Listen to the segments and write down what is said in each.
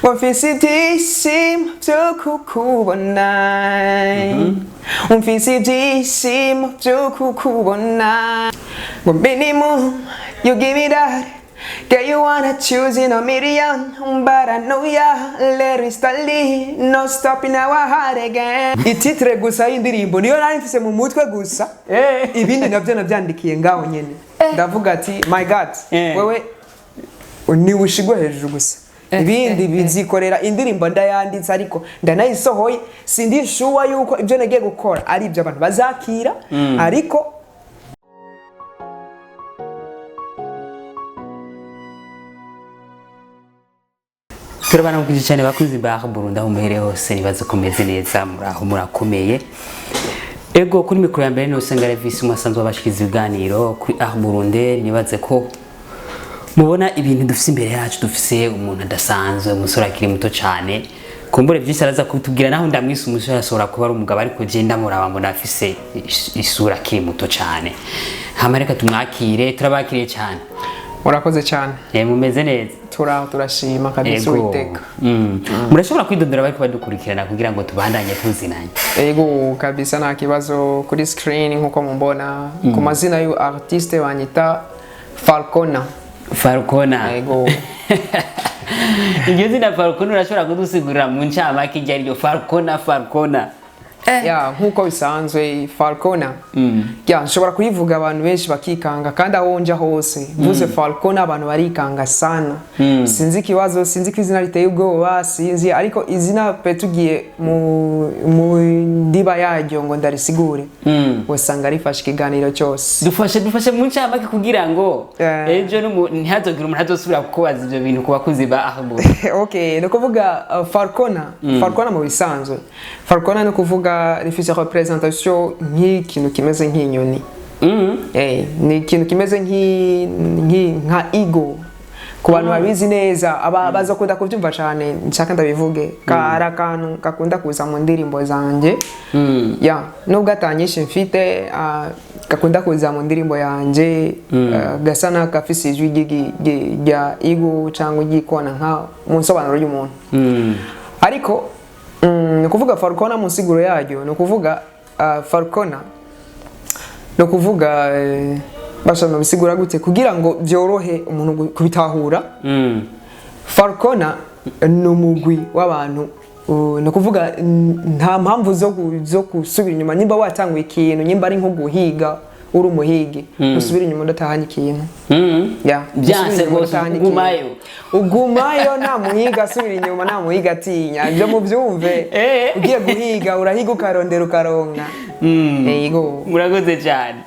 Mfise ibyishimo byo kukubona Mfise ibyishimo byo kukubona But minimum you give me that Girl you wanna choose in a million But I know ya let it start no stopping our heart again Ititre gusa y'indirimbo niyo nari mfise mu mutwe gusa ibindi navyo navyandikiye ngaho nyene ndavuga ati my god wewe ni ushigwe hejuru gusa ibindi bizikorera indirimbo ndayanditse ariko ndanayisohoye sindi sure yuko ibyo nagiye gukora ari ibyo abantu bazakira ariko turabana mu cyane bakuzi baho Burundi aho muhere hose nibaze komeze neza muraho murakomeye ego kuri mikro ya mbere no sengare visi mwasanzwe abashikiza ibiganiro kuri aho Burundi nibaze ko mubona ibintu dufise imbere yacu dufise umuntu adasanzwe umusore akiri muto cyane kumbure byinshi araza kutubwira naho ndamwise umusore asora kuba ari umugabo ariko genda muraba mbona afise isura akiri muto cyane hamareka tumwakire turabakiriye cyane murakoze cyane mumeze neza turashima kabisa witeka murashobora kwidondora bari kubadukurikirana kugira ngo tubandanye tuzinanye ego kabisa nta kibazo kuri screen nkuko mumbona ku mazina y'u artiste banyita Falconer ego Iyo zina Falconer urashobora kudusigurira mu ncamake ijya ryo Falconer ya nkuko bisanzwe Falconer ya nshobora kuyivuga abantu benshi bakikanga kandi aho nja hose mvuze Falconer abantu barikanga sana sinzi ikibazo sinzi ko izina riteye ubwoba sinzi ariko izina pe tugiye mu ndiba yaryo ngo ndarisigure usanga rifashe ikiganiro cyose dufashe mu ncamake kugira ngo ejo ntihazogira umuntu azosubira kukubaza ibyo bintu kubakuzi ba ahbo okay no kuvuga Falconer mu bisanzwe Falconer no kuvuga rifise representation nk'ikintu kimeze nk'inyoni ni ikintu kimeze nka ego ku bantu babizi neza abaza kunda kubyumva cyane nshaka ndabivuge kara kantu gakunda kuza mu ndirimbo zanje ya nubwo atanyishe mfite gakunda kuza mu ndirimbo yanje gasa na gafise ijwi rya ego cyangwa igikona nka mu nsobanuro y'umuntu ariko no kuvuga Falconer mu siguro yaryo no kuvuga Falconer no kuvuga bashano bisigura gute kugira ngo byorohe umuntu kubitahura Falconer no mugwi w'abantu no kuvuga nta mpamvu zo kusubira inyuma nimba watanguye ikintu nimba ari nko guhiga uri umuhigi usubira inyuma ndatahanye ikintu ya byanse rwose ugumayo nta muhiga asubira inyuma nta muhiga atinya byo mubyumve ugiye guhiga urahiga ukarondera ukaronka yego murakoze cyane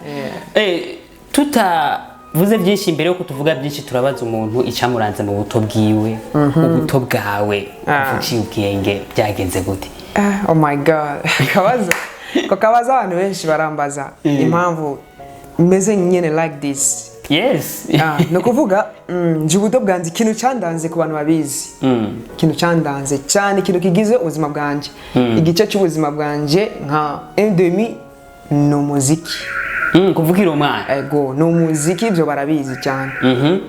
tutavuze byinshi imbere yo kutuvuga byinshi turabaza umuntu icyamuranze mu buto bwiwe ubuto bwawe uvuciye ubwenge byagenze gute oh my god kabaza abantu benshi barambaza impamvu meze nyene like this yes no kuvuga nje ubuto bwanze ikintu cyandanze ku bantu babizi ikintu cyandanze cyane ikintu kigize ubuzima bwanje igice cy'ubuzima bwanje nka endemi no muziki kuvugira umwana ego no muziki byo barabizi cyane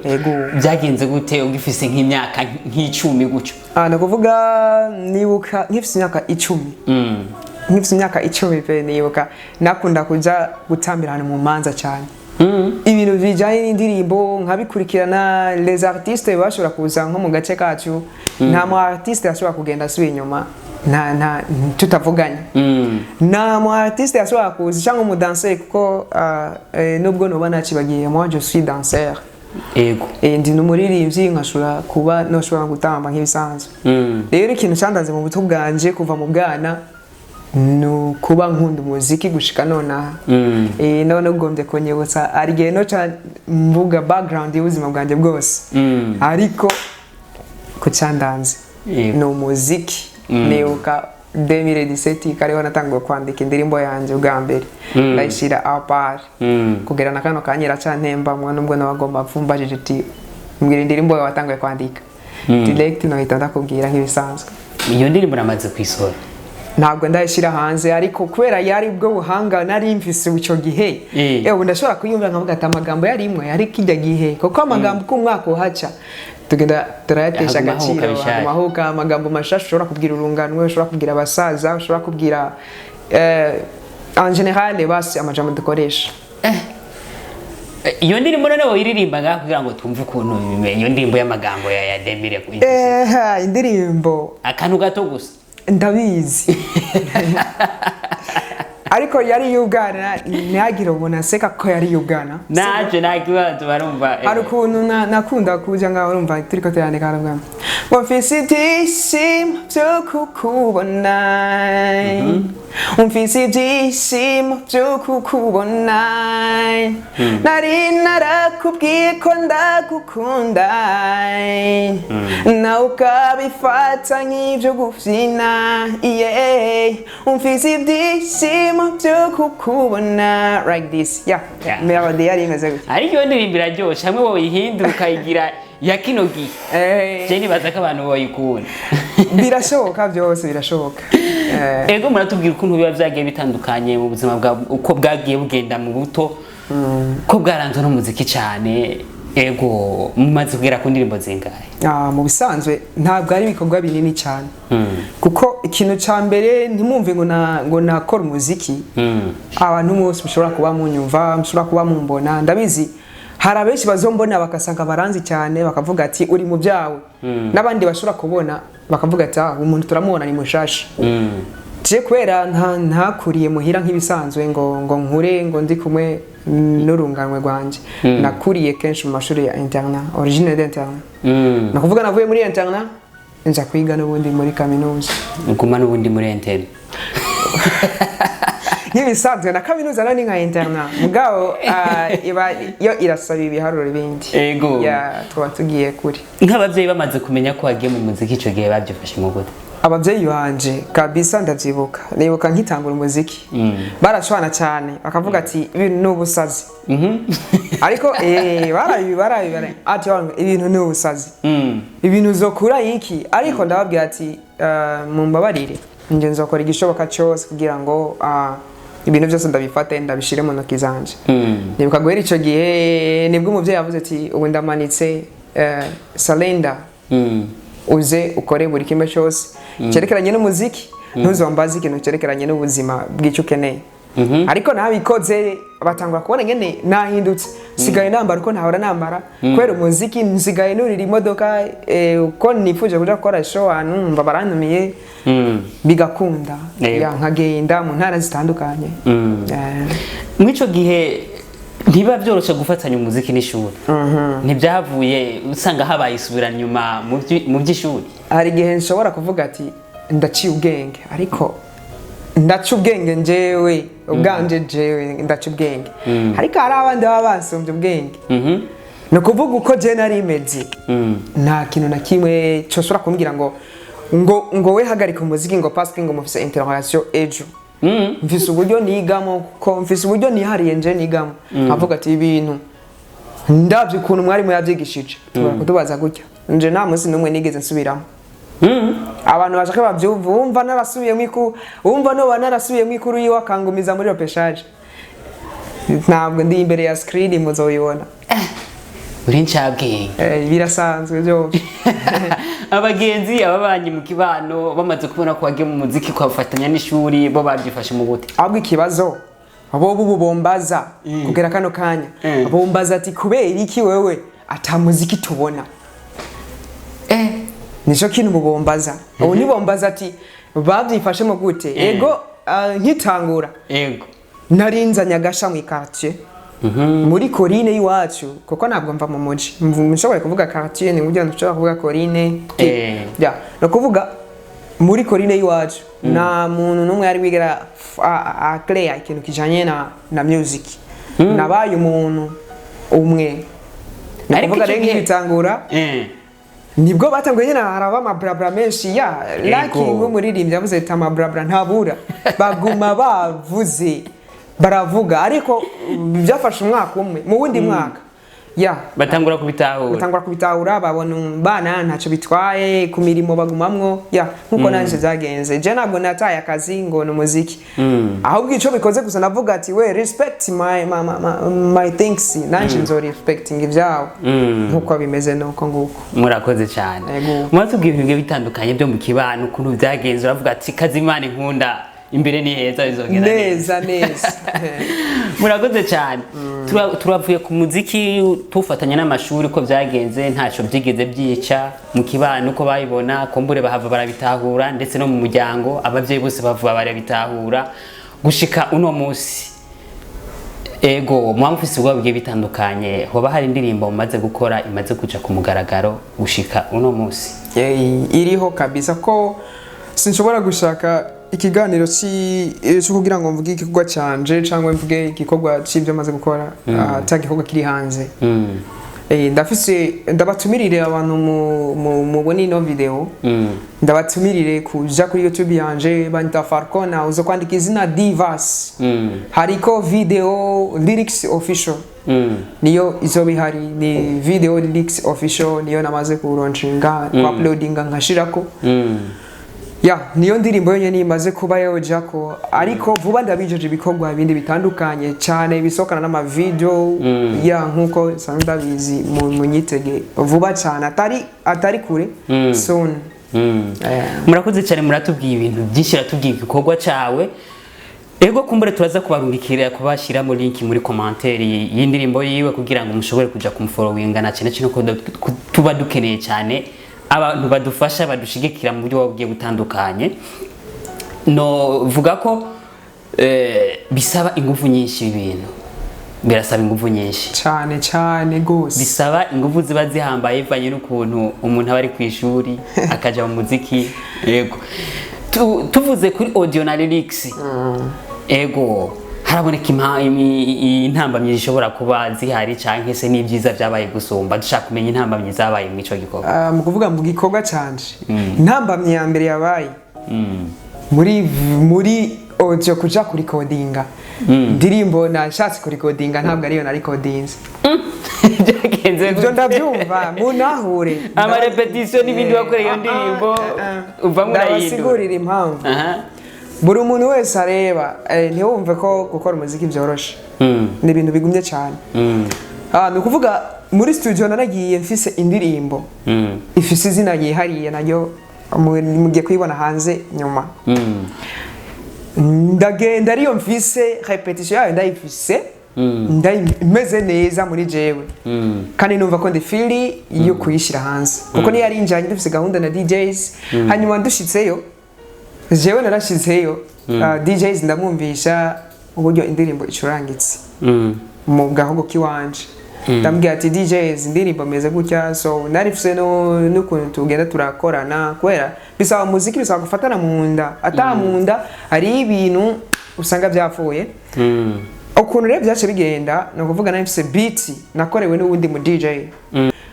ego byagenze gute ugifise nk'imyaka nk'icumi gucyo no kuvuga nibuka nkifise imyaka 10 nkifise imyaka 10 pe nibuka nakunda kuja gutambira hano mu manza cyane ibintu bijanye n'indirimbo nkabikurikirana les artistes bashobora kuza nko mu gace kacu nta mu artiste ashobora kugenda asubira inyuma nta tutavuganye nta mu artiste ashobora kuza cyangwa mu danser kuko nubwo noba nacibagiye moi je suis danseur ego ndi numuririmbyi nkashobora kuba noshobora gutamba nk'ibisanzwe rero ikintu cyandanze mu buto bwanje kuva mu bwana no kuba nkunda umuziki gushika nona none ugombye konyebutsa arigiye no mvuga background y'ubuzima bwanjye bwose ariko ku cyandanze no muziki nibuka 2017 kariho natangiye kwandika indirimbo yanjye bwa mbere ndayishira apart kugera na kano kanyira cantemba mwana ubwo nabagomba mfumbajije ati mbwira indirimbo watangiye kwandika direct no hitanda kubwira nk'ibisanzwe iyo ndirimbo namaze kwisora ntabwo ndayishyira hanze ariko kubera yari bwo buhanga nari mvise icyo gihe yewe ndashobora kuyumva nkavuga ati amagambo yari imwe ariko kijya gihe kuko amagambo k'umwaka uhaca tugenda turayatesha agaciro amahuka amagambo mashasha ushobora kubwira urunganwe ushobora kubwira abasaza ushobora kubwira en general basi amajambo dukoresha iyo ndirimbo noneho iririmba kugira ngo twumve ukuntu iyo ndirimbo y'amagambo ya Demire ku indirimbo akantu gato gusa ndabizi ariko yari yubwana ntihagire ubona aseka ko yari yubwana naje nakibazo barumva hari ukuntu nakunda kuja ngaho urumva turiko turandika harumva ngo mfise ibyishimo byo kukubona mfise ibyishimo byo kukubona nari narakubwiye ko ndagukunda nawe ukabifata nk'ibyo gufyina mfise ibyishimo byo kukubona like this melody yari imeze gutya ariko iyo ndirimbo iraryoshe hamwe woyihindura ukayigira ya kino gihe je nibaza ko abantu boyikunda birashoboka byose birashoboka ego muratubwira ukuntu biba vyagiye bitandukanye mu buzima bwa uko bwagiye bugenda mu buto ko bwaranzwe n'umuziki cyane ego mumaze kugera ku ndirimbo zingahe mu bisanzwe ntabwo ari ibikorwa binini cyane kuko ikintu cya mbere ntimwumve ngo nakora umuziki abantu bose mushobora kuba munyumva mushobora kuba mumbona ndabizi hari abenshi bazombona bakasanga baranzi cyane bakavuga ati uri mu byawe n'abandi bashobora kubona bakavuga ati umuntu turamubona ni mushasha je kwera ntakuriye muhira nk'ibisanzwe ngo nkure ngo ndi kumwe n'urunganwe rwanje nakuriye kenshi mu mashuri ya interna origine d'interne nakuvuga navuye muri interna nja kwiga n'ubundi muri kaminuza nguma n'ubundi muri interne nk'ibisanzwe na kaminuza nani nka interna mugabo yo irasaba ibiharuro bindi ego tuba tugiye kuri nk'abavyeyi bamaze kumenya ko wagiye mu muziki ico gihe babyifashe mu gute abavyeyi banje kabisa ndavyibuka nibuka nkitangura umuziki barashwana cyane bakavuga ati ibintu n'ubusazi ariko barabi ati ibintu n'ubusazi ibintu zokura iki ariko ndababwira ati mumbabarire nje nzokora igishoboka cyose kugira ngo ibintu byose ndabifate ndabishire mu ntoki zanje nibuka guhera ico gihe nibwo umuvyeyi yavuze ati ubu ndamanitse salenda uze ukore buri kimwe cyose cyerekeranye n'umuziki ntuzombaze ikintu cyerekeranye n'ubuzima bw'icyo ukeneye ariko nabikoze batangwa kubona ngene nahindutse sigaye nambara uko ntahora nambara kwera umuziki nsigaye nurira imodoka uko nifuje kuja gukora show ahantu mva barantumiye bigakunda nkagenda mu ntara zitandukanye mw'ico gihe ntiba byoroshe gufatanya umuziki n'ishuri ntibyavuye usanga habaye isubira nyuma mu by'ishuri hari igihe nshobora kuvuga ati ndaciye ubwenge ariko ndaca ubwenge njyewe ubwanje jewe ndaca ubwenge ariko hari abandi baba basumbye ubwenge ni ukuvuga uko je nari imeze nta kintu na kimwe coshobora kumbwira ngo we hagarika umuziki ngo parce que ngo mufise interrogation ejo mfise uburyo nigamo ko mfise uburyo nihariye nje nigamo avuga ati ibintu ndavye ukuntu mwari muyavyigishije tubaza gutya nje nta munsi numwe nigeze nsubiramo abantu bashaka bavyumva umva narasubiye mu ikuru yiwa kangumiza muri repeshage ntabwo ndi imbere ya screen muzoyibona uri ncabwenge birasanzwe byo abagenzi ababanyi mu kibano bamaze kubona ko wagiye mu muziki kwafatanya n'ishuri bo babyifashe mu gute ahubwo ikibazo abo bombaza kugera kano kanya bombaza ati kubera iki wewe ata muziki tubona nico kintu mubombaza ubu nibombaza ati babyifashe mu gute ego nkitangura ego narinzanya agasha mu quartier muri Korine y'iwacu kuko ntabwo mva mu muji nshobora kuvuga quartier ni ngujya nshobora kuvuga Korine no kuvuga muri Korine y'iwacu na muntu numwe yari wigera clear ikintu kijanye na music nabaye umuntu umwe nakuvuga rero nkitangura nibwo batanguye nyina haraba amabrabra menshi like nk'umuririmbyi yavuze ati amabrabra ntabura baguma bavuze baravuga ariko byafashe umwaka umwe mu wundi mwaka batangura kubitahura babona bana ntacyo bitwaye ku mirimo bagumamwo nkuko nanje zagenze je ntabwo nataye akazi ngo no muziki ahubwo ico bikoze gusa navuga ati we respect my things nanje nzo respecting ivyawo nkuko bimeze nuko nguko murakoze cyane mwatubwiye ibintu bitandukanye byo mu kibano ukuntu byagenze uravuga ati kazimana inkunda imbere ni heza bizogenda neza murakoze cyane turavuye ku muziki tufatanya n'amashuri ko byagenze ntacyo byigeze byica mu kibano uko bayibona kumbure bahava barabitahura ndetse no mu muryango abavyeyi bose bavuga barabitahura gushika uno munsi ego mwamufise ubwo bigiye bitandukanye hoba hari indirimbo mumaze gukora imaze kuja ku mugaragaro gushika uno munsi iriho kabisa ko sinshobora gushaka ikiganiro cyo kugira ngo mvuge igikorwa cyanje cyangwa mvuge igikorwa cy'ibyo maze gukora atagikorwa kiri hanze ndabatumirire abantu mubona ino video ndabatumirire kuja kuri YouTube yanje banta Falconer uzo kwandika izina Divas hariko video lyrics official niyo izo bihari ni video lyrics official niyo namaze kuroncinga uploadinga nkashirako niyo ndirimbo yonyene imaze kuba yojako ariko vuba ndabijeje ibikorwa bindi bitandukanye cyane bisokana n'ama video nkuko sanda bizi mu nyitege vuba cyane atari kure soon murakoze cyane muratubwiye ibintu byinshi ratubwiye igikorwa cyawe ego kumbure turaza kubarungikira kubashira mu link muri commentaire y'indirimbo yiwe kugira ngo mushobore kuja kumfollowinga na cyane ko tuba dukeneye cyane abantu badufasha badushigikira mu buryo bugiye butandukanye no vuga ko bisaba ingufu nyinshi ibintu birasaba ingufu nyinshi cyane gose bisaba ingufu ziba zihambaye ivanye n'ukuntu umuntu aba ari ku ishuri akaja mu muziki yego tuvuze kuri audio na lyrics ego haraboneka intambamyi zishobora kuba zihari canke se n'ibyiza byabaye gusumba dushaka kumenya intambamyi zabaye mu ico gikorwa mu kuvuga mu gikorwa canje intambamyi ya mbere yabaye muri audio kuja kuri recordinga ndirimbo nashatse kuri recordinga ntabwo ariyo na recordings byagenze byo ndabyumva munahure ama repetition n'ibindi bakoreye iyo ndirimbo uva murayisigurira impamvu buri umuntu wese areba ntiwumve ko gukora umuziki byoroshe ni ibintu bigumye cyane ni ukuvuga muri studio naragiye mfise indirimbo ifise izina yihariye nayo mugiye kuyibona hanze nyuma ndagenda ariyo mfise repetition yayo ndayifise ndayimeze neza muri jewe kandi numva ko ndi fili yo kuyishira hanze kuko niyo ari injanye dufise gahunda na DJs hanyuma dushitseyo jewe narashizeyo DJs ndamwumvisha uburyo indirimbo icurangitse mu gahogo kiwanje ndambwira ati DJs indirimbo meze gutya so narifise n'ukuntu tugenda turakorana kwera bisaba muziki bisaba gufatana mu nda mu nda ari ibintu usanga byapfuye ukuntu rero byace bigenda no kuvuga narifise beat nakorewe n'ubundi mu DJ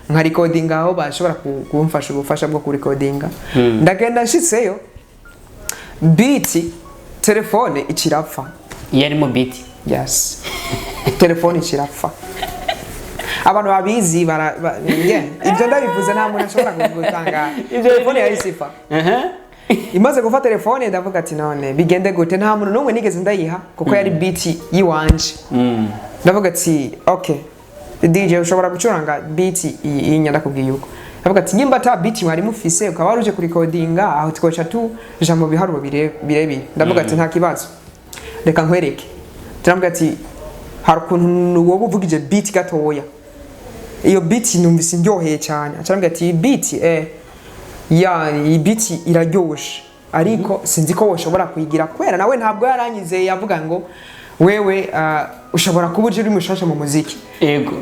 nka recordinga aho bashobora kumfasha ubufasha bwo ku recordinga ndagenda nshitseyo beat telefone ikirapfa yarimo beat yes telefone ikirapfa abantu babizi ibyo ndabivuze nta muntu ashobora kugutanga telefone yahisifa imaze gufata telefone ndavuga ati none bigende gute nta muntu n'umwe nigeze ndayiha kuko yari beat yiwanje ndavuga ati okay DJ ushobora gucuranga beat inyanda kubwiye uko ndavuga ati nyimba ta beat mwari mufise ukaba waruje kuri recordinga aho twoca tuja mu biharuro birebire ndavuga ati nta kibazo reka nkwereke ndavuga ati hari ukuntu wowe uvugije beat gatoya iyo beat numvise ndyoheye cyane ndavuga ati beat iyi beat iraryoshe ariko sinzi ko woshobora kuyigira kwera nawe ntabwo yaranyizeye yavuga ngo wewe ushobora kuba uri mushasha mu muziki yego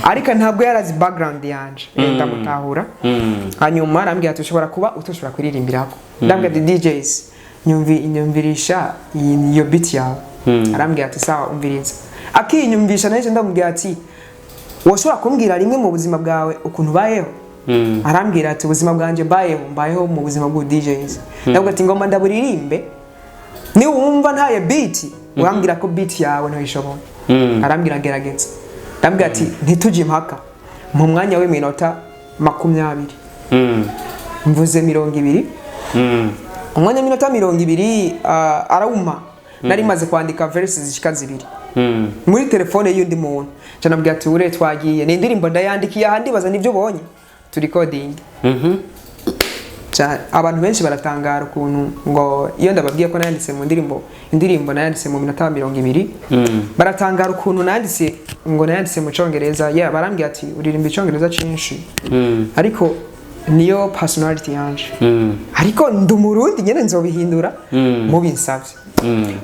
ariko ntabwo yarazi background yanje ndamutahura hanyuma arambwira ati ushobora kuba utoshobora kuririmbirako ndambwira ati DJs nyumvirisha iyo beat yawe arambwira ati sawa umviriza akinyumvisha naje ndamubwira ati woshobora kumbwira rimwe mu buzima bwawe ukuntu bayeho arambwira ati ubuzima bwanje mbayeho mu buzima bwa DJs ndabwo ati ngoma ndaburirimbe ni wumva ntaye beat urambwira ko beat yawe ntayishobora arambwira gerageza ndambwira ati ntitujye impaka mu mwanya w'iminota 20 mvuze 20 umwanya w'iminota 20 arawuma nari maze kwandika verses zishika 2 muri telefone y'undi muntu canambwira ati ure twagiye ni indirimbo ndayandikiye ahandi baza nivyo bonye tu recording abantu benshi baratangara ukuntu ngo iyo ndababwiye ko nayanditse mu indirimbo nayanditse mu minota 20 baratangara ukuntu nanditse ngo nayanditse mu Cyongereza barambwira ati uririmba Icyongereza cyinshi ariko niyo personality yanje ariko ndumurundi nyene nzobihindura mu binsavye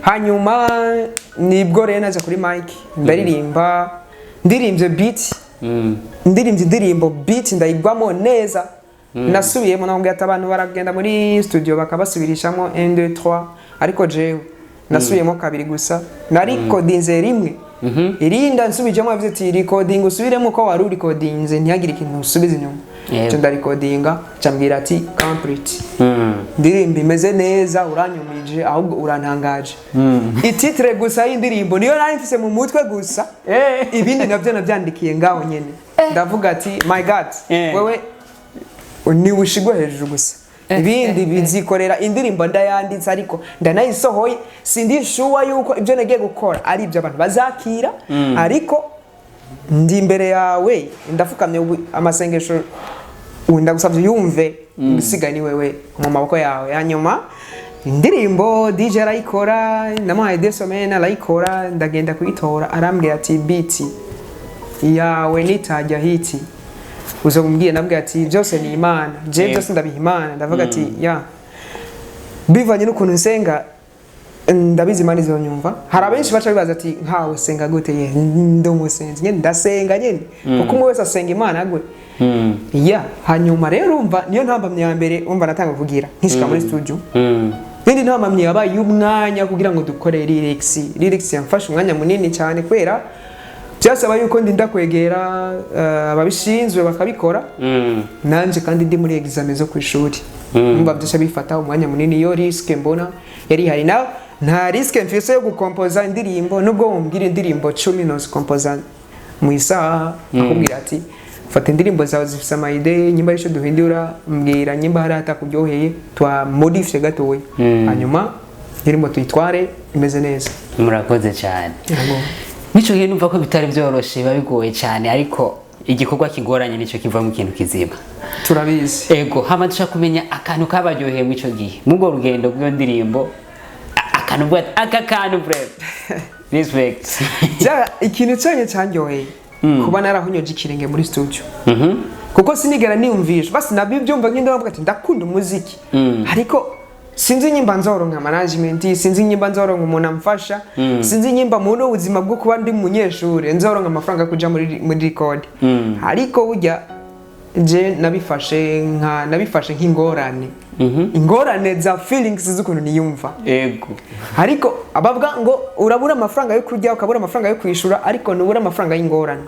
hanyuma nibwo rero naje kuri mic ndaririmba ndirimbye beat ndirimbo beat ndayigwamo neza nasubiyemo nambwira ati abantu baragenda muri studio bakabasubirishamo 1 2 3 ariko jewe nasubiyemo kabiri gusa nari recordinze rimwe irinda nsubijemo avuze ati recording usubiremo ko wari recordinze ntihagire ikintu usubiza inyuma cyo ndarecordinga cyambwira ati complete ndirimbo imeze neza uranyumije ahubwo urantangaje ititre gusa y'indirimbo niyo nari mfise mu mutwe gusa ibindi navyo navyandikiye ngaho nyene ndavuga ati my god wewe ni ushigwe hejuru gusa ibindi bizikorera indirimbo ndayanditse ariko ndanayisohoye sindi shuwa yuko ibyo nagiye gukora ari ibyo abantu bazakira ariko ndi imbere yawe ndafukamye amasengesho ndagusabye yumve gusigaye ni wewe mu maboko yawe hanyuma indirimbo DJ arayikora namuhaye desomena arayikora ndagenda kuyitora arambwira ati beat yawe nitajya hiti uzombwiye nabwiye ati byose ni Imana je byose ndabiha Imana ndavuga ati bivanye n'ukuntu nsenga ndabizi Imana izonyumva hari abenshi baca bibaza ati nkawe senga gute ye ndomusenzi nyene ndasenga nyene kuko umwe wese asenga Imana agwe hanyuma rero umva niyo ntambamye ya mbere umva natanga kuvugira nkishika muri studio nindi ntambamye yabaye umwanya kugira ngo dukore lyrics yamfasha umwanya munini cyane kwera byasaba yuko ndinda kwegera ababishinzwe bakabikora nanje kandi ndi muri examen zo kwishuri umva byose bifata umwanya munini yo risk mbona yari hari nawe nta risk mfise yo gukompoza indirimbo nubwo umbwira indirimbo 10 no zikompoza mu isaha akubwira ati fata indirimbo zawe zifise amayide nyimba yisho duhindura mbwira nyimba hari atakuryoheye twa modify gatowe hanyuma indirimbo tuyitware imeze neza murakoze cyane nico gihe numva ko bitari byoroshe babigoye cyane ariko igikorwa kigoranye nico kiva mu kintu kizima turabizi ego hama dushaka kumenya akantu kabaryoheye mu ico gihe mugo rugendo rw'iyo ndirimbo akantu bwa akakantu bref respect ikintu cyanye cyanyoheye kuba narahunyoje ikirenge muri studio kuko sinigera niyumvisha basi nabibyumva nk'indavuga ati ndakunda umuziki ariko sinzi nyimba nzoronka management sinzi nyimba nzoronka umuntu amfasha sinzi nyimba muno ubuzima bwo kuba ndi munyeshure nzoronka amafaranga kuja muri record ariko burya je nabifashe nk'ingorane ingorane za feelings z'ukuntu niyumva ego ariko abavuga ngo urabura amafaranga yo kurya ukabura amafaranga yo kwishura ariko nubura amafaranga y'ingorane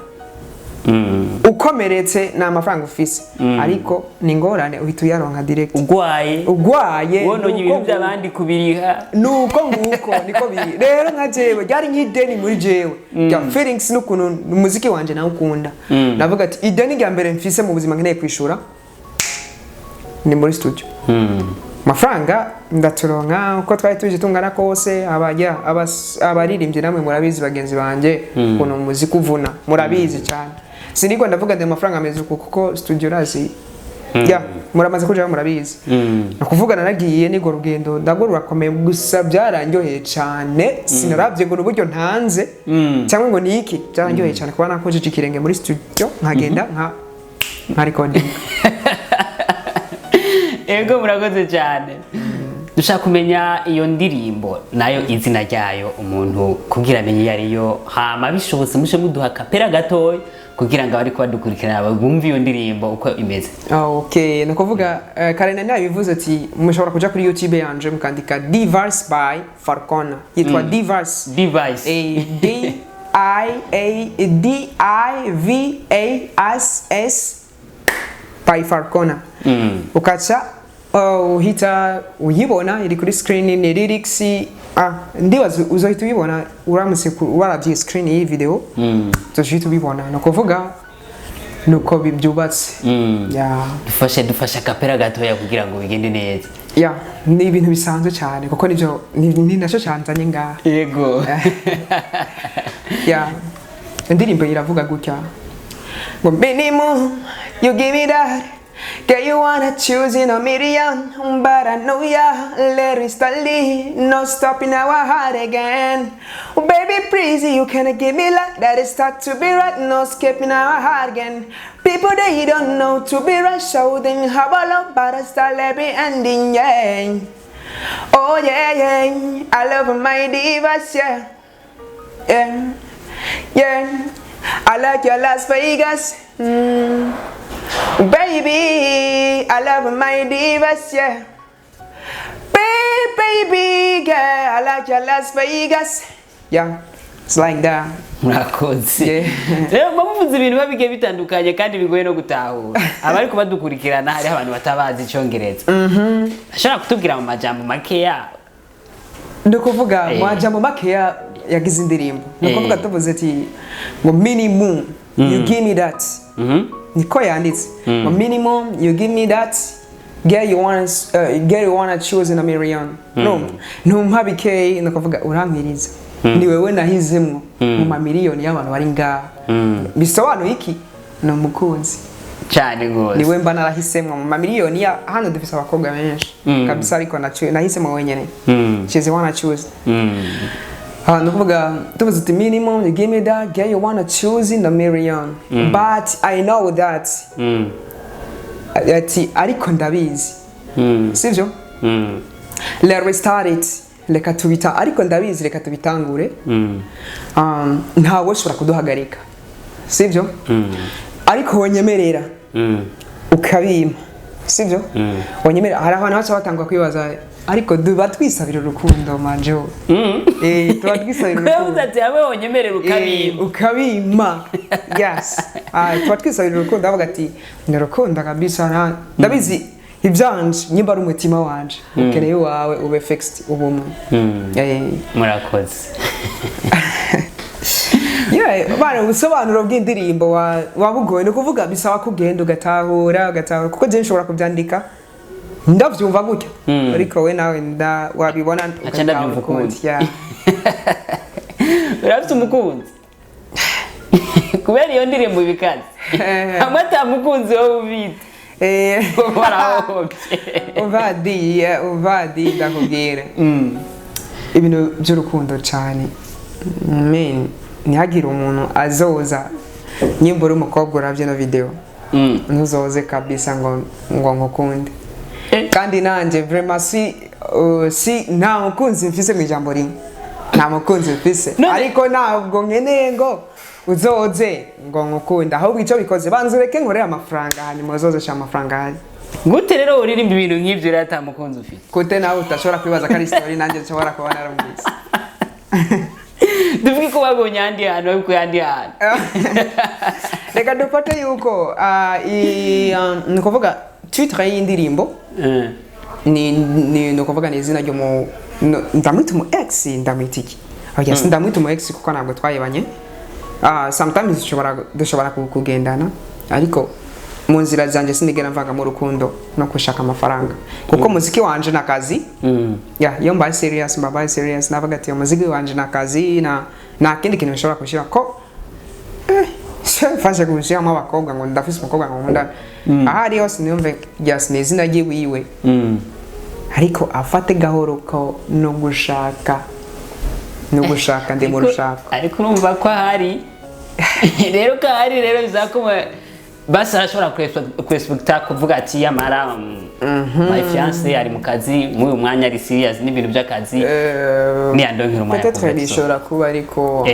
ukomeretse na amafaranga ufise ariko ni ngorane uhita uyaronka direct ugwaye wononye ibintu by'abandi kubiriha nuko nguko niko biri rero nka jewe byari nk'ideni muri jewe ya feelings n'ukuntu umuziki wanje nawe ukunda navuga ati ideni rya mbere mfise mu buzima nkeneye kwishura ni muri studio mafaranga ndaturonka uko twari tuje tungana kose abaririmbye namwe murabizi bagenzi banje kuno muziki uvuna murabizi cyane siniko ndavuga de mafaranga ameze kuko studio razi muramaze kuja murabizi nakuvugana nagiye nigo rugendo ndago rurakomeye gusa byarandyoheye cyane sinaravye ngo n'uburyo ntanze cyangwa ngo niki byarandyoheye cyane kuba nakoje ikirenge muri studio nkagenda nka recording ego murakoze cyane dushaka kumenya iyo ndirimbo nayo izina ryayo umuntu kugira amenye yariyo hama bishobotse mushe muduha kapera gatoya kugira ngo ariko badukurikirana bumve iyo ndirimbo uko imeze. Okay, nakuvuga Karena nabivuze ati mushobora kuja kuri YouTube yanje mukandika Device by Falconer. Yitwa Device. D I V A S by Falconer. Ukacha uhita uyibona iri kuri screen ni lyrics ndibaza uzohita ubibona uramutse waravye screen iyi video uzohita ubibona no kuvuga nuko bibyubatse dufashe kapera gatoya kugira ngo bigende neza ni ibintu bisanzwe cyane kuko nivyo ni naco canzanye ngaha yego indirimbo iravuga gutya ngo minimum you give me that girl you wanna choose in a million but I know let it start no stopping our heart again baby please you can't give me like that it start to be right no escaping our heart again people they don't know to be right so then how a love but I start every ending oh yeah I love my divas I like your Las Vegas baby, I love my divas, baby, girl, I like your Las Vegas. It's like that. Murakoze. Rero bamuvuze ibintu babige bitandukanye kandi bigoye no gutahura. Abari kubadukurikirana hari abantu batabazi icyongereza. Ashaka kutubwira mu majambo makeya. Ndokuvuga mu majambo makeya yagize indirimbo. Ndokuvuga tuvuze ati ngo minimum you give me that. Niko yanditse mu minimum you give me that girl you wanna choose in a million ntumpabike nakavuga urampiriza ni wewe nahizemwo mu mamiliyoni y'abantu bari ngaha bisobanuye iki no mukunzi cyane gose niwe mba narahisemwo mu mamiliyoni ya hano dufise abakobwa benshi kabisa ariko nahisemwo wenyene she's wanna choose nukuvuga tuvuze uti minimum you give me that girl you wanna choose in a million but I know that ati ariko ndabizi sivyo let's start it reka tubita ariko ndabizi reka tubitangure ntawe ushobora kuduhagarika sivyo ariko wonyemerera ukabima sivyo wonyemerera hari abantu bacha batangwa kwibaza ariko duba twisabira urukundo manjo tuba twisabira urukundo ati yawe wonyemerera ukabima yes tuba twisabira urukundo avuga ati ndarukundo kabisa ndabizi ibyanje nyimba ari umutima wanje ukeneye wawe ube fixed ubumwe murakoze bana ubusobanuro bw'indirimbo wabugoye no kuvuga bisaba kugenda ugatahura kuko je nshobora kubyandika ndavyumva gutya ariko we nawe wabibona ndabyumva ukundi urafite umukunzi kubera iyo ndirimbo ibikaze hamwe atamukunzi wowe ubite uvadi ndakubwira ibintu by'urukundo cyane ntihagire umuntu azoza nyimba uri umukobwa uravye no video ntuzoze kabisa ngo nkukunde kandi nanje vraiment si nta mukunzi mfise mu ijambo rimwe nta mukunzi mfise ariko ntabwo nkeneye ngo uzoze ngo nkukunda ahubwo icyo bikoze banzureke nkorera amafaranga hanyuma uzoze amafaranga hari gute rero uririmba ibintu nk'ibyo rero atamukunzi ufite gute nawe utashobora kwibaza ko ari story nanjye nshobora kubona arumvise duvuge ko wabonye andi hantu ariko yandi hantu reka dufate yuko ni kuvuga titre y'indirimbo ni kuvuga ni izina ryo ndamwita mu ex ndamwita iki yes ndamwita mu ex kuko ntabwo twayibanye sometimes dushobora kugendana ariko mu nzira zanjye sinigera mvanga mu rukundo no gushaka amafaranga kuko muziki wanje nakazi yo mbaye serious navuga ati muziki wanje nakazi na kindi kintu nshobora kushira ko fasha kushira mu bakobwa ngo ndafise umukobwa ngo nkunda ahari hose niyumve just nezina giwiwe ariko afate gahoro ko no gushaka ndi mu rushaka ariko urumva ko hari rero ko hari rero bizakoma basi arashobora kwespecta kuvuga ati yamara my fiancé ari mu kazi mu uyu mwanya ari serious n'ibintu by'akazi ni yandonkira umwanya peut-être bishobora kuba ariko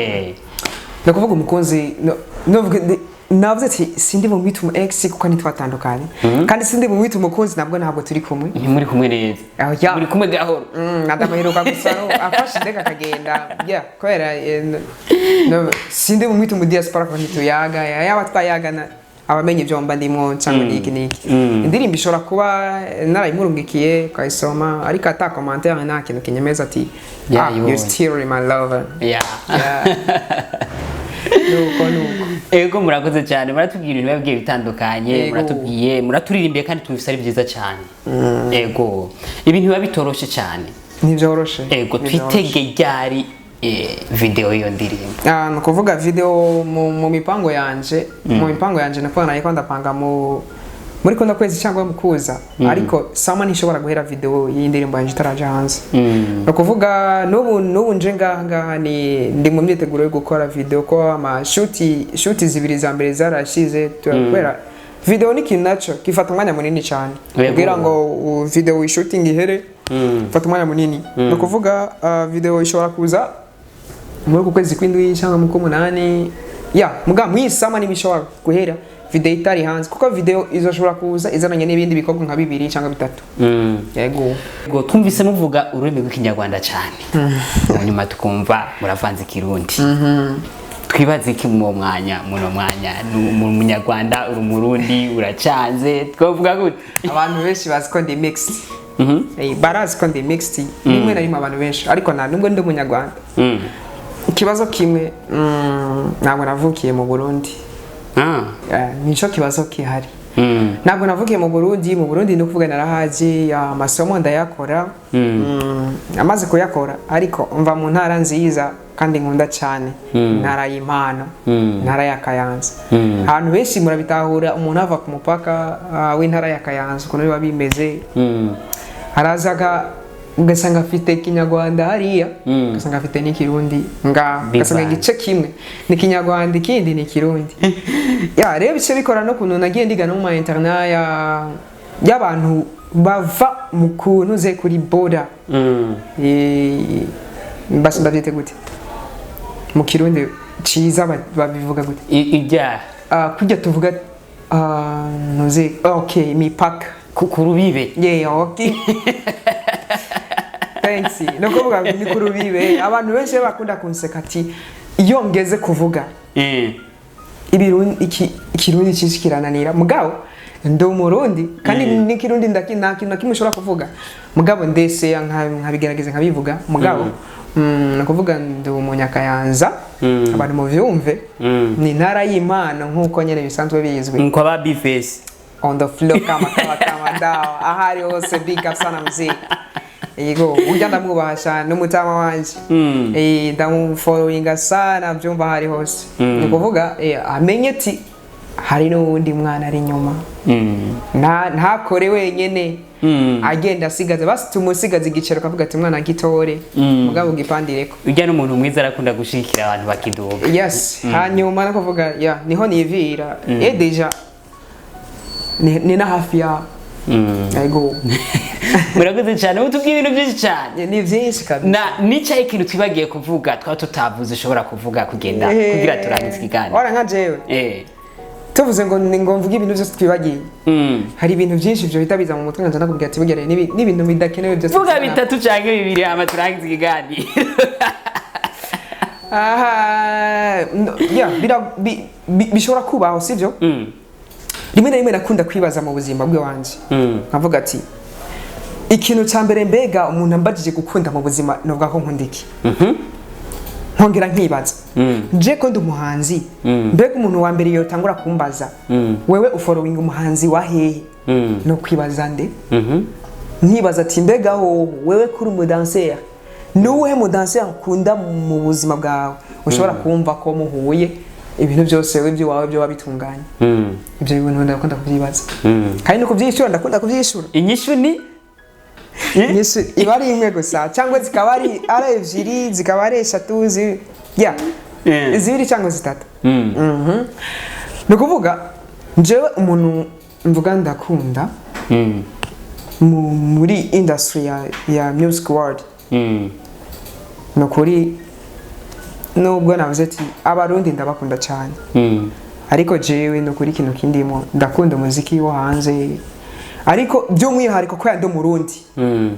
no kuvuga umukunzi navuze ati sindi mu mwita umu ex kuko nitwatandukanye kandi sindi mu mwita umukunzi ntabwo turi kumwe ni muri kumwe neza muri kumwe gahoro ndamaheruka gusa afashe ndeka kagenda kubera sindi mu mwita umu diaspora ko ntituyaga yaba twayagana abamenye ibyo mba ndimo cyangwa niki indirimbo ishobora kuba narayimurungikiye ukayisoma ariko ata commentaire nta kintu kinyemeza ati you still my lover nuko ego murakoze cyane muratubwira ibintu bigiye bitandukanye muraturirimbiye kandi tumvise ari byiza cyane ego ibintu biba bitoroshe cyane ntivyoroshe ego twitege ryari video iyo ndirimbo no kuvuga video mu mipango yanje nakora nayiko ndapanga muri kunda kwezi cyangwa mu kuza ariko sama nishobora guhera video y'indirimbo yanje itaraje hanze no kuvuga n'ubu nje ngaha ndi mu myiteguro yo gukora video ko ama shoot zibiri za mbere zarashize tukwera video ni kintu naco gifata umwanya munini cyane kugira ngo video shooting ihere fata umwanya munini no kuvuga video ishobora kuza muri kwezi kw'indwi cyangwa mu kumunani muga mwisama nibishobora guhera video itari hanze kuko video izoshobora kuza izananye n'ibindi bikorwa nka 2 cyangwa 3 yego twumvise muvuga ururimi rw'ikinyarwanda cyane nyuma tukumva muravanze kirundi twibaze iki mu mwanya mu munyarwanda uri murundi uracanze twavuga gute abantu benshi bazi ko ndi mixed barazi ko ndi mixed rimwe na rimwe abantu benshi ariko nta nubwo ndi umunyarwanda ikibazo kimwe ntabwo navukiye mu Burundi nico kibazo kihari ntabwo navukiye mu Burundi no kuvuga narahaje amasomo ndayakora amaze kuyakora ariko mva mu ntara nziza kandi nkunda cyane ntara y'impano ntara ya Kayanza ahantu benshi murabitahura umuntu ava ku mupaka w'intara ya Kayanza ukuntu biba bimeze harazaga ugasanga afite kinyarwanda hariya ugasanga afite n'ikirundi ugasanga igice kimwe ni kinyarwanda ikindi ni kirundi rero bice bikora no kuntu nagiye ndiga no mu internet y'abantu bava mu kuntu ze kuri border basi ndabyite gute mu kirundi ciza babivuga gute kujya tuvuga nuze okay mipaka kurubibe okay thanks no kuvuga ni kurubibe abantu benshi bakunda kunseka ati iyo ngeze kuvuga ikirundi cyishikirananira mugabo ndo murundi kandi n'ikirundi nta kintu kimushobora kuvuga mugabo ndese nkabigerageza nkabivuga mugabo nakuvuga ndo umunyakayanza abantu mu vyumve ni ntara y'Imana nkuko nyene bisanzwe bizwe nko ba bifesi on the floor kama dawa ahari hose big up sana mzee yego ujya ndamwubahasha n'umutama wanje ndamufollowinga sana byumva hari hose ni kuvuga amenye ati hari n'undi mwana ari nyuma ntakore wenyene agenda asigaze basi tumusigaze igicero kavuga ati mwana gitore mugabo gipandireko ujya n'umuntu mwiza arakunda gushikira abantu bakiduga yes hanyuma no kuvuga niho nivira deja ni na hafi ya yego murakoze cyane utubwiye ibintu byinshi cyane ni byinshi kabisa n'icyayi ikintu twibagiye kuvuga tutavuze ushobora kuvuga kugenda kugira turangize ikiganiro ora nka jewe tuvuze ngo mvuge ibintu byose twibagiye hari ibintu byinshi byo bitabiza mu mutwe nganza nakubwira ati bugere n'ibintu bidakenewe byose vuga 3 cyangwa 2 ama turangize ikiganiro bishobora kubaho sivyo rimwe na rimwe nakunda kwibaza mu buzima bwe wanje nkavuga ati ikintu cya mbere mbega umuntu ambajije gukunda mu buzima novuga ko nkunda iki nkongera nkibaza je ko ndi umuhanzi mbega umuntu wa mbere yotangura kumbaza wewe ufollowing umuhanzi wa hehe no kwibaza nde nkibaza ati mbega wewe kuri umudanser nuwe mudanser ukunda mu buzima bwawe ushobora kumva ko muhuye ibintu byose we byo wawe byo wabitunganya ibyo bintu ndakunda kubyibaza kandi no kubyishura ndakunda kubyishura inyishu ni iba ari imwe gusa cyangwa zikaba ari ebyiri zikaba ari eshatu zibiri cyangwa zitatu ni ukuvuga njyewe umuntu mvuga ndakunda muri industry ya music world ni ukuri nubwo navuze ati abarundi ndabakunda cyane ariko jewe no kuri kino kindimo ndakunda umuziki wo hanze ariko by'umwihariko ko yandi umurundi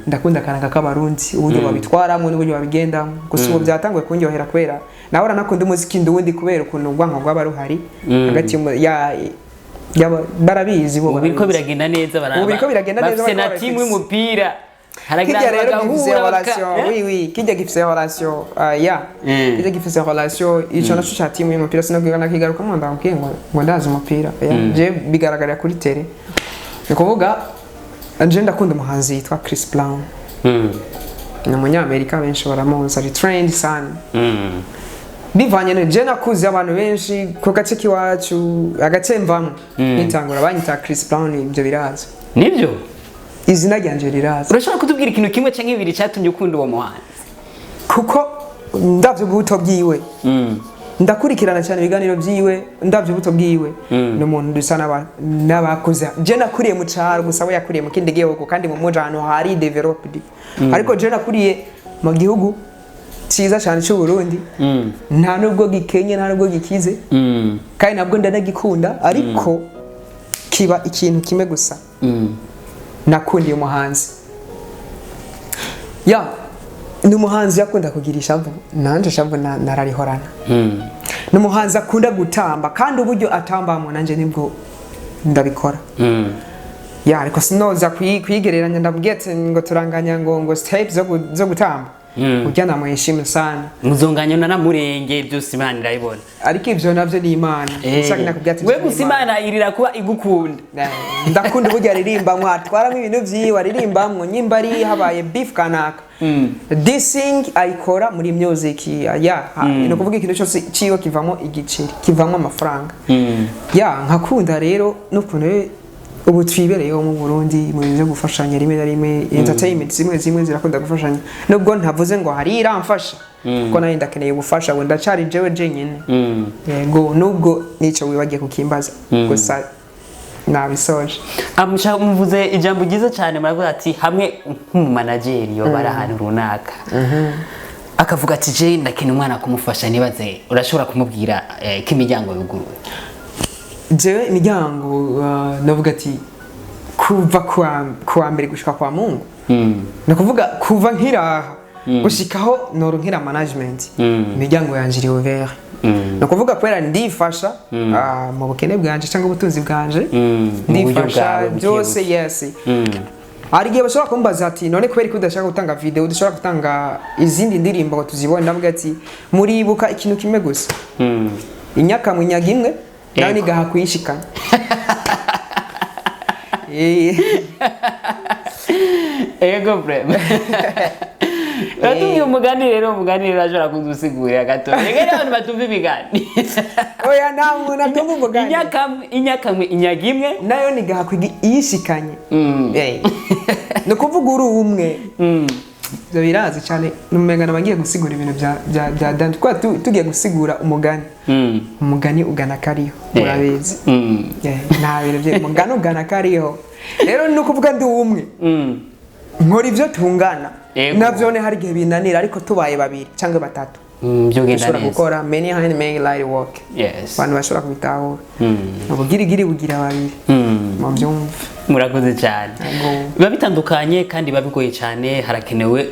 ndakunda kanaka k'abarundi uburyo babitwaramo n'uburyo babigendamo gusa ubu byatangwe kunyohera kwera nawe nakunda umuziki ndundi kubera ukuntu ubwanka bw'abaruhari hagati barabizi ubu biriko biragenda neza bafise na timu y'umupira kijya rero gifise relation kijya gifise relation kijya gifise relation ico naco cha timu y'umupira sinabwira kigaruka mu ndambwiye ngo ndazi umupira je bigaragarira kuri tele ni kuvuga anje ndakunda umuhanzi yitwa Chris Brown ni umunyamerika benshi baramuzi ari trend sana bivanye ne je nakuze abantu benshi ko gace kiwacu agace mvamo nitangura banyita Chris Brown ibyo biraza nibyo izina ryanje riraza urashobora kutubwira ikintu kimwe canke ibiri cyatumye ukunda uwo muhanzi kuko ndavyo buto bwiwe ndakurikirana cyane ibiganiro byiwe ndavyo buto bwiwe no muntu dusa n'abakuze je nakuriye mu cyaro gusa we yakuriye mu kindi gihugu kandi mu mujano hari developed ariko je nakuriye mu gihugu cyiza cyane cy'u Burundi nta nubwo gikenye nta nubwo gikize kandi nabwo ndanagikunda ariko kiba ikintu kimwe gusa nakundiye umuhanzi ni umuhanzi yakunda kugira ishavu nanje shavu nararihorana ni umuhanzi akunda gutamba kandi uburyo atambamo nanje nibwo ndabikora ariko sinoza kwigereranya ndabwetse ngo turanganya ngo steps zo gutamba ujya namwishimye sana muzonganya na murenge byose Imana irayibona ariko ivyo navyo ni Imana nshaka nakubwira we gusa Imana irira kuba igukunda ndakunda uburyo aririmba mwatwaramo ibintu vyiwe aririmbamwo nyimba ari habaye beef kanaka dissing ayikora muri music no kuvuga ikintu cyose ciyo kivamo igiceri kivamo amafaranga nkakunda rero n'ukuntu ubu twibereyeho mu Burundi mu byo gufashanya rimwe na rimwe entertainment zimwe zirakunda gufashanya nubwo ntavuze ngo hari iramfasha ko nayo ndakeneye ubufasha ngo ndacari jewe jenyine yego nubwo nico wibagiye kukimbaza gusa nabisoje muvuze ijambo gize cyane maravuga ati hamwe nk'umumanageri yo barahana runaka akavuga ati je ndakeneye umwana kumufasha nibaze urashobora kumubwira ko imiryango yuguruye jewe imiryango navuga ati kuva kwa mbere gushika kwa Mungu no kuvuga kuva nkiraha gushikaho noronkera management imiryango yanje iri ouvert no kuvuga kwera ndifasha mu bukene bwanje cyangwa ubutunzi bwanje ndifasha byose hari igihe bashobora kumbaza ati none kubera ko udashaka gutanga video udashobora gutanga izindi ndirimbo ngo tuzibone ndavuga ati muribuka ikintu kimwe gusa inyaka munyaga imwe nawe nigaha kuyishikana ego brema Batumye umugani rero ashobora kudusigurira gato. Rega abantu batumva imigani. Oya nta muntu atumva umugani. Inyakamwe inyagimwe nayo nigaha kwiga iyishikanye. No kuvuga uri umwe. Byo birazi cyane numenga nabagiye gusigura ibintu bya dance kwa tugiye gusigura umugani. Umugani ugana kariho urabizi. Nta bintu bye umugani ugana kariho. Rero no kuvuga ndi umwe. Nkora ivyo tungana. Navyo ne hari gihe binanira ariko tubaye babiri cyangwa batatu. Byo genda neza. Gukora many hand make light work. Yes. Abantu bashobora kubitaho. Ubugirigiri bugira babiri. Mu byumva. Murakoze cyane. Biba bitandukanye kandi babigoye cyane harakenewe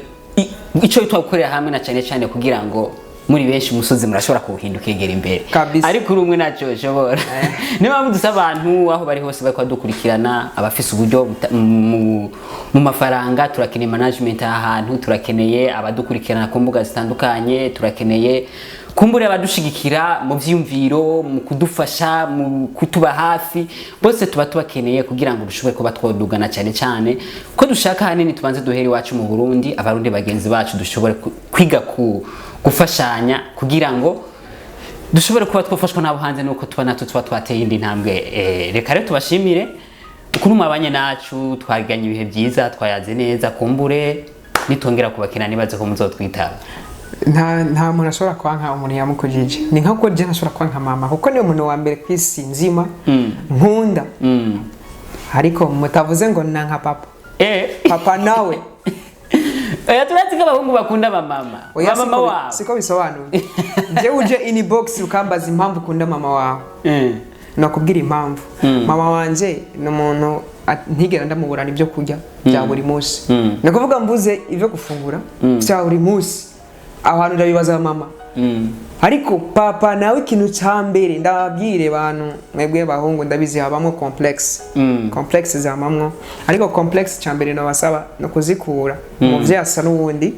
ico twakorera hamwe na cyane kugira ngo muri benshi umusozi murashobora kuhinduka egera imbere. Ariko urumwe nacyo shobora. Niba mudusaba abantu aho bari hose bakwa dukurikirana abafise uburyo mu mafaranga turakeneye management ahantu turakeneye abadukurikirana ku mbuga zitandukanye turakeneye kumbure abadushigikira mu vyumviro mu kudufasha mu kutuba hafi bose tuba tubakeneye kugira ngo dushobore kuba twodugana cyane ko dushaka hanini tubanze duheri wacu mu Burundi abarundi bagenzi bacu dushobore kwiga gufashanya kugira ngo dushobore kuba twafashwa nabo hanze nuko tuba twateye indi ntambwe reka rero tubashimire ukuntu mwabanye nacu twaganye ibihe byiza twayaze neza kumbure nitongera kubakina nibaze ko muzotwitaba nta muntu ashobora kwanka umuntu yamukujije ni nka ko je nashobora kwanka mama kuko ni umuntu wa mbere kwisi nzima nkunda ariko mutavuze ngo nanka papa papa nawe oya turatsika abahungu bakunda mama wabo siko bisobanuye je uje inbox ukambaza impamvu ukunda mama wawe nakubwira impamvu mama wanje no muntu ntigera ndamuburana ibyo kurya bya buri munsi nakuvuga mbuze ivyo gufungura bya buri munsi abantu ndabibaza mama ariko papa nawe ikintu cya mbere ndababwire bantu mwebwe bahungu ndabizi habamo complex zamamwo ariko complex cya mbere nabasaba no kuzikura umuvyeyi asa n'uwundi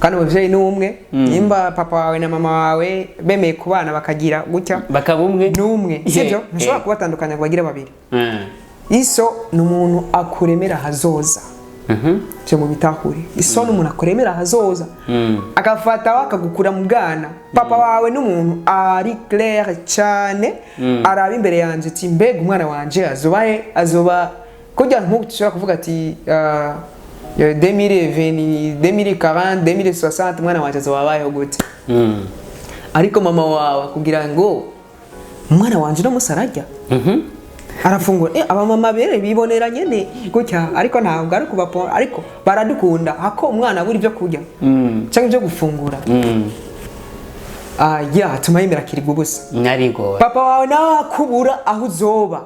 kandi umuvyeyi ni umwe nimba papa wawe na mama wawe bemeye kubana bakagira gutya bakabumwe n'umwe sivyo ntushobora kubatandukanya ngo bagire babiri iso ni umuntu akuremera hazoza cyo mu bitahuri iso n'umuntu akuremera hazoza agafata wakagukura mu bwana papa wawe n'umuntu ari clair cyane araba imbere yanje ati mbega umwana wanje azoba kujya nko tushobora kuvuga ati 2020 2040 2060 umwana wanje azobabayeho gute ariko mama wawe kugira ngo umwana wanje no musarajya arafungura aba mama bere bibonera nyene gutya ariko ntabwo ari kubapo ariko baradukunda hako umwana buri byo kurya cyangwa byo gufungura ya tumayimera kiri gubusa nyarigo papa wawe nawe kubura aho uzoba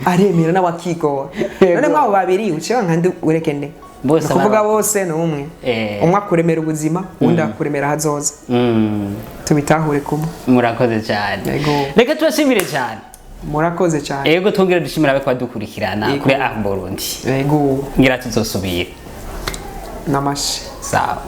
aremera nawe akigora none mwabo babiri uciye nkandi urekende bose kuvuga bose no umwe umwe akuremera ubuzima undi akuremera hazoza tubitahure kumwe murakoze cyane reka tubashimire cyane murakoze cyane yego twongera dushimira abe kwadukurikirana kuri Burundi yego ngira tuzosubira namashi sawa